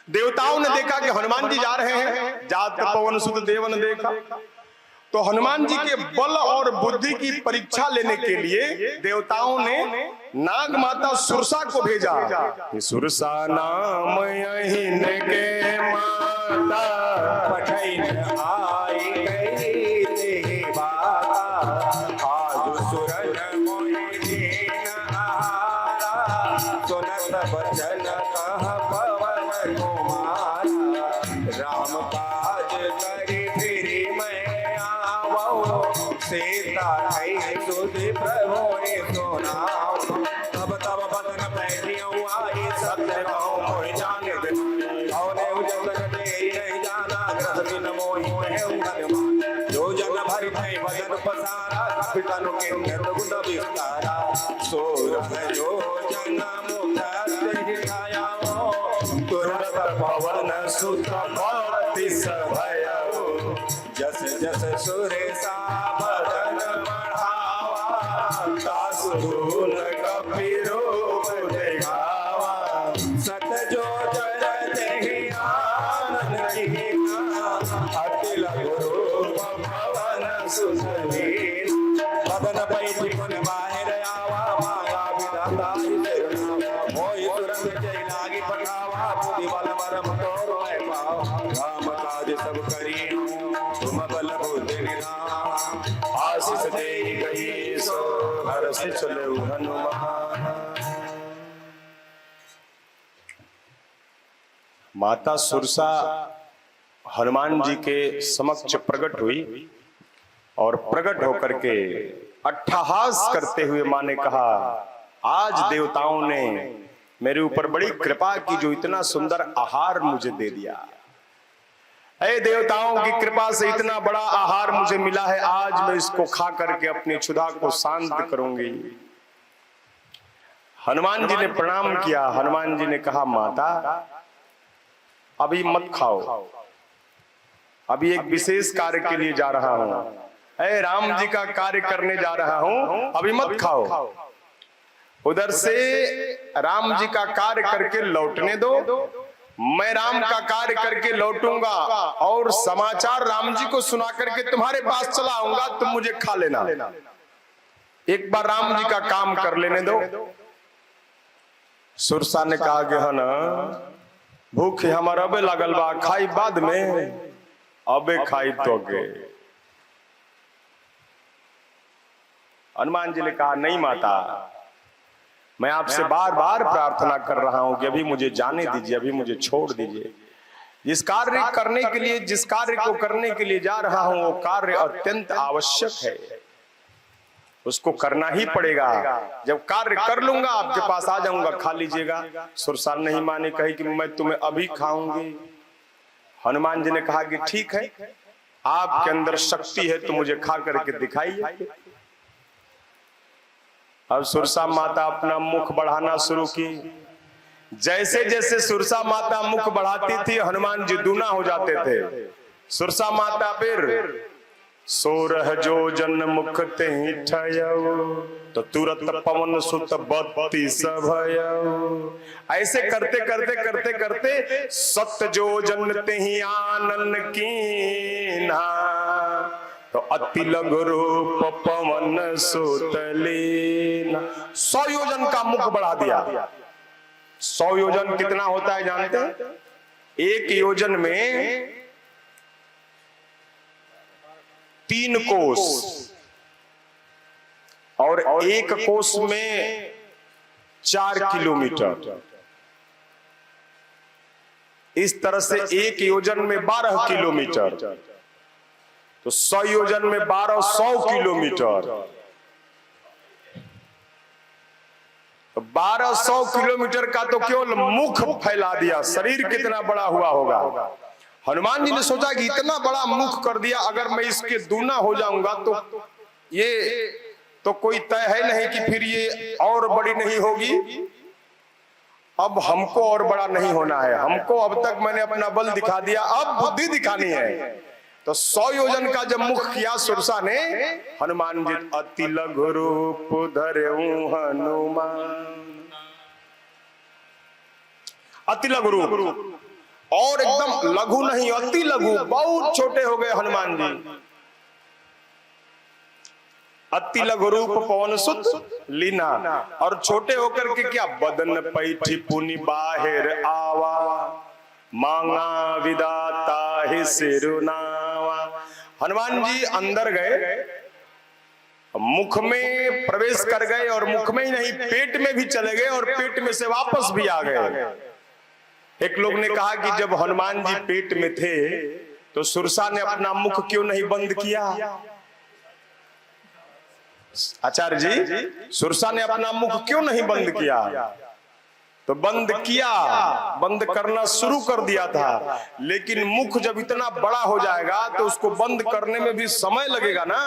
देवताओं ने देखा कि हनुमान जी जा रहे हैं, जात पवन सुत देवन देखा, तो हनुमान जी के बल और बुद्धि की परीक्षा लेने के लिए देवताओं ने नाग माता सुरसा को भेजा। सुरसा नाम यहीन के माता पठैन आई गई देवा, आज सुरन मोहि दीन आहारा, सुनत बचन कह पवन कुमारा, राम काज करि फिरि मैं आवो, सीता कहि सुधि प्रभु सुनाओ, तब तब बदन पैठियों आई सत्य कहूँ मोहि जान दे, औने उजल दे नहीं जाना ग्रह दिन मोहि कहेउ हनुमान, जो जन भरि नहीं भजन पसारा, कपितनु के निर्गुण विस्तारा, सोरह जो जन मुक्त दिखाया, तुरंत पवन सुत पति सभयउ, जस जस सुरेशा बदन बढ़ावा, तासु धूल कपिरूप देखावा, सत जो जन देहि आनंद कीना, अति लघु रूप पवन सुत लीना, बदन पैठि पुन बाहिर आवा, माया विधाता मोहि तुरंत जय लागी पठावा, बुद्धि बल मरम तोर मैं पावा, राम काज सब करी तुम बल बुद्धि निधान, आशीष दे गई सो हर्ष चले हनुमान। माता सुरसा हनुमान जी के समक्ष प्रकट हुई और प्रकट होकर के अट्ठहास करते हुए मां ने कहा, आज देवताओं ने मेरे ऊपर बड़ी कृपा की जो इतना सुंदर आहार मुझे दे दिया। ऐ देवताओं की कृपा से इतना बड़ा आहार मुझे मिला है, आज मैं इसको खा करके अपनी क्षुधा को शांत करूंगी। हनुमान जी ने प्रणाम किया। हनुमान जी ने कहा, माता अभी मत खाओ, अभी एक विशेष कार्य के लिए जा रहा हूं, ऐ राम जी का कार्य करने जा रहा हूं, अभी मत खाओ। उधर से राम जी का कार्य करके लौटने दो, मैं राम का कार्य करके लौटूंगा और समाचार राम जी को सुना करके तुम्हारे पास चला आऊंगा, तुम मुझे खा लेना। एक बार राम जी का काम कर लेने दो। सुरसा ने कहा कि है ना, भूख हमारा अबे लगल बा, खाई बाद में, अबे खाई तो गे। हनुमान जी ने कहा, नहीं माता, मैं आपसे बार बार प्रार्थना कर रहा हूं कि अभी मुझे जाने दीजिए, अभी मुझे छोड़ दीजिए। जिस कार्य करने के लिए, जिस कार्य को करने के लिए जा रहा हूं, वो कार्य अत्यंत आवश्यक है, उसको करना ही पड़ेगा। जब कार्य कर लूंगा आपके पास आ जाऊंगा, खा लीजिएगा। सुरसा नहीं माने, कही कि मैं तुम्हें अभी खाऊंगी। हनुमान जी ने कहा कि ठीक है, आपके अंदर शक्ति है तो मुझे खा करके दिखाइए। अब सुरसा माता अपना मुख बढ़ाना शुरू की। जैसे जैसे सुरसा माता मुख बढ़ाती थी, हनुमान जी दूना हो जाते थे। सुरसा माता फिर सोरह जो जन मुख ते ठयऊ, तो तुरंत पवन सुत बत्ती सभयऊ। ऐसे करते करते करते करते सत जो जन ते ही आनन कीन्हा, तो अति लघु रूप पवन सुत लीना। 100 योजन का मुख बढ़ा दिया। 100 योजन कितना होता है जानते हैं? एक योजन में 3 कोस और एक कोस में 4 किलोमीटर। इस तरह से एक योजन में 12 किलोमीटर, तो 100 योजन में 1200 किलोमीटर। 1200 किलोमीटर का तो केवल मुख फैला दिया, शरीर कितना बड़ा हुआ होगा। हनुमान जी ने सोचा कि इतना बड़ा मुख कर दिया, अगर मैं इसके दूना हो जाऊंगा तो ये तो कोई तय है नहीं कि फिर ये और बड़ी नहीं होगी। अब हमको और बड़ा नहीं होना है, हमको अब तक मैंने अपना बल दिखा दिया, अब बुद्धि दिखानी है। तो 100 योजन का जब मुख किया सुरसा ने, हनुमान जी अति लघु रूप धरेऊ हनुमान। अति लघु रूप और एकदम लघु नहीं, अति लघु, बहुत छोटे हो गए हनुमान जी। अति लघु रूप पवन सुत लीना, और छोटे होकर के क्या, बदन पैठी पुनि बाहिर आवा, मांगा विदाता ही सिरुनावा। हनुमान जी अंदर गए, मुख में प्रवेश कर गए, और मुख में ही नहीं पेट में भी चले गए, और पेट में से वापस भी आ गए। एक लोग ने कहा कि जब हनुमान जी पेट में थे तो सुरसा ने अपना मुख क्यों नहीं बंद किया? आचार्य जी, सुरसा ने अपना मुख क्यों नहीं बंद किया? तो बंद किया, बंद करना शुरू कर दिया था, लेकिन मुख जब इतना बड़ा हो जाएगा तो उसको बंद करने में भी समय लगेगा ना।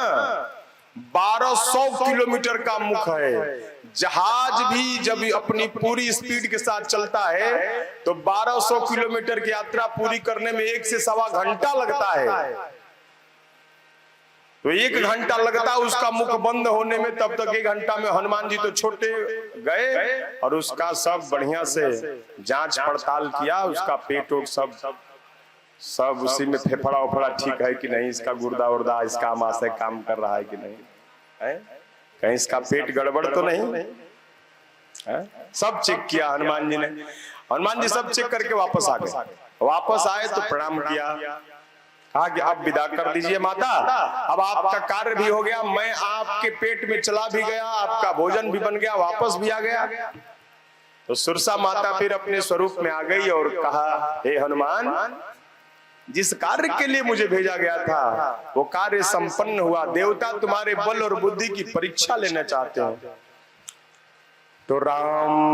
1200 किलोमीटर का मुख है। जहाज भी जब अपनी पूरी स्पीड के साथ चलता है तो 1200 किलोमीटर की यात्रा पूरी करने में 1 से सवा घंटा लगता है। तो 1 घंटा लगता है उसका मुख बंद होने में, तब तक 1 घंटा में हनुमान जी तो छोटे गए, और उसका सब बढ़िया से जांच पड़ताल किया, उसका पेट और सब उसी में फेफड़ा उफड़ा ठीक है कि नहीं, इसका गुर्दा उर्दा, इसका आमाशय काम कर रहा है कि नहीं है, कहीं इसका पेट गड़बड़ तो नहीं है? सब चेक किया हनुमान जी ने। हनुमान जी सब चेक करके वापस आ गए। वापस आए तो प्रणाम किया, कहा कि आप विदा कर दीजिए माता, अब आपका कार्य भी हो गया, मैं आपके पेट में चला भी गया, आपका भोजन भी बन गया, वापस भी आ गया। तो सुरसा माता फिर अपने स्वरूप में आ गई और कहा, हे हनुमान, जिस कार्य के लिए मुझे भेजा गया था वो कार्य संपन्न हुआ। देवता तुम्हारे बल और बुद्धि की परीक्षा लेना चाहते हैं। तो राम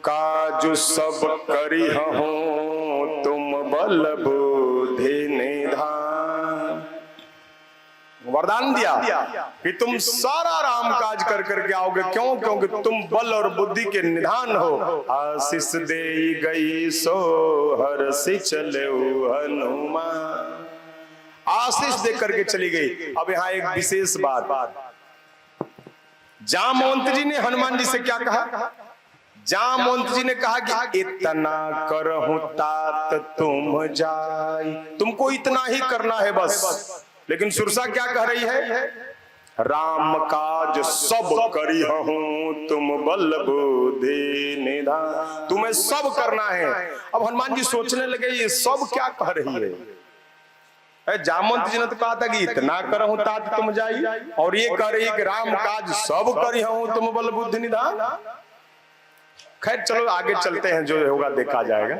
का जो सब करी हो तुम बल बुद्धि निधान, वरदान दिया कि तुम सारा राम काज कर करके आओगे। क्यों? क्योंकि तुम बल और बुद्धि के निधान हो। आशीष दे गई सो हर्षि चले हनुमान, आशीष दे करके चली गई। अब यहाँ एक विशेष बात, जामवंत जी ने हनुमान जी से क्या कहा? जामवंत जी ने कहा कि इतना करहूं तात तुम जाई, तुमको इतना ही करना है बस। लेकिन सुरसा क्या कह रही है? राम काज सब करी हूं तुम बल बुद्धि निधान, तुम्हें सब करना है। अब हनुमान जी सोचने लगे ये सब क्या कह रही है? जामवंत जी ने तो कहा था कि इतना करहूं तात तुम जाई, और ये कह रही है कि राम काज सब करी हूं तुम बल बुद्धि निधान। खैर चलो आगे चलते हैं, जो होगा देखा जाएगा।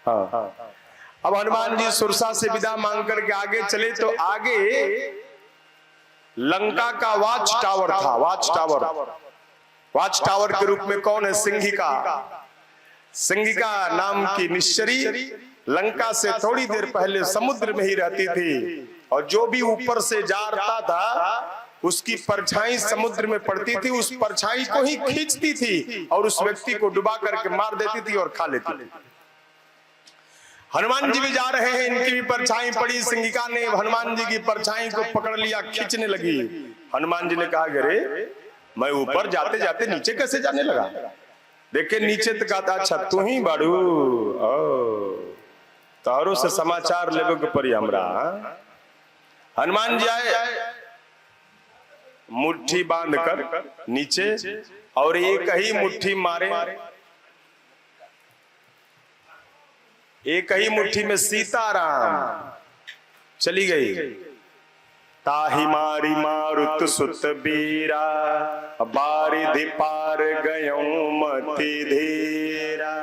हाँ, अब हनुमान जी सुरसा से विदा मांग करके आगे चले तो आगे लंका का वाच टावर था। वाच टावर के रूप में कौन है? सिंहिका। सिंहिका नाम की निश्चरी लंका से थोड़ी देर पहले समुद्र में ही रहती थी, और जो भी ऊपर से जा रहा था उसकी परछाई समुद्र में पड़ती थी, उस परछाई को ही खींचती थी और उस व्यक्ति को डुबा करके मार देती थी और खा लेती थी। हनुमान जी भी जा रहे हैं, इनकी भी परछाई पड़ी, सिंहिका ने हनुमान जी की परछाई को पकड़ लिया, खींचने लगी। हनुमान जी ने कहा, अरे मैं ऊपर जाते जाते नीचे कैसे जाने लगा? देखे नीचे तो कहा था, अच्छा तू ही बाड़ू, तारों से समाचार लेवे के पड़ी हमरा। हनुमान जी आए, मुट्ठी बांध कर नीचे, और एक ही मुट्ठी मारे, एक ही मुट्ठी में सीताराम चली गई। ताही मारी मारुत सुत बीरा, बारिधि पार गयो मति धीरा।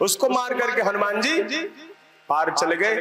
उसको मार करके हनुमान जी पार चले गए।